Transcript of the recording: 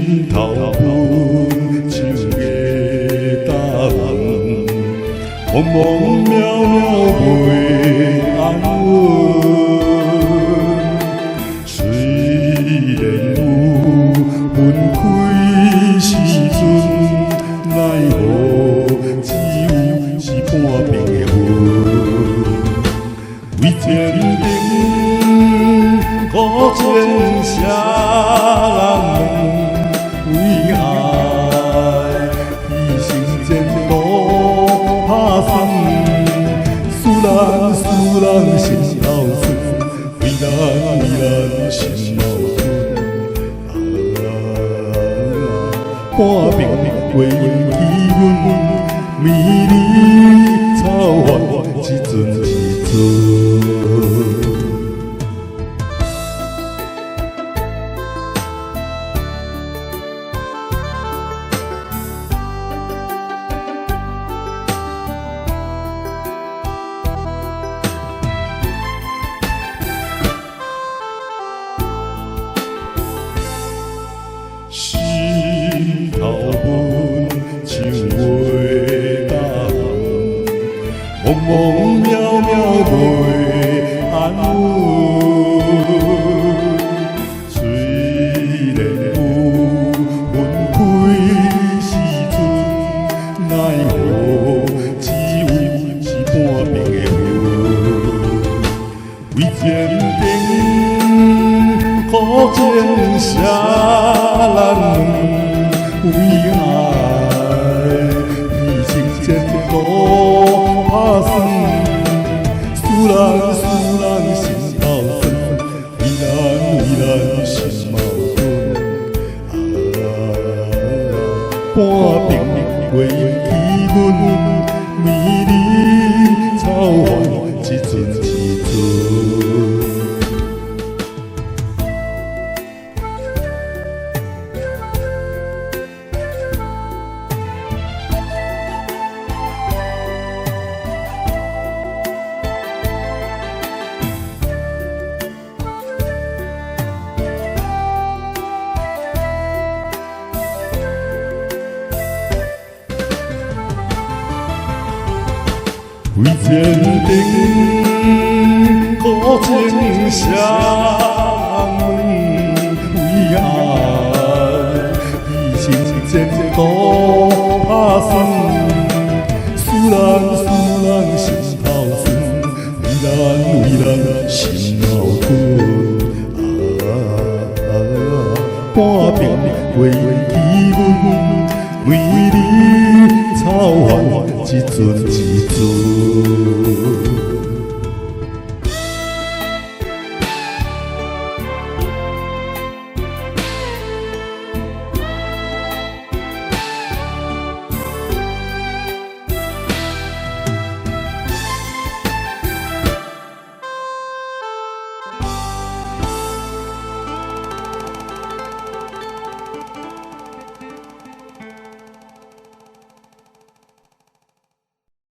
心头本像月答案，茫茫渺渺袂安稳。虽然有分开时阵，奈何只有是半边的云。为前程苦情谁人问？为爱牺牲前途打算，思人心头酸，为咱心矛盾。半边月圆起阮，美丽草原一阵一阵。心头本像月答案，茫茫渺渺袂安稳。虽然有分开时阵，奈何只有是半边的云。为前程苦情谁人为爱牺牲前途打算，思人心头酸，为咱心矛盾。半边月圆起阮，美丽草原一阵一阵。为前程苦情谁人为爱牺牲前途打算，思人心头酸，为咱心矛盾。半边月圆起阮，美丽草原一阵一阵。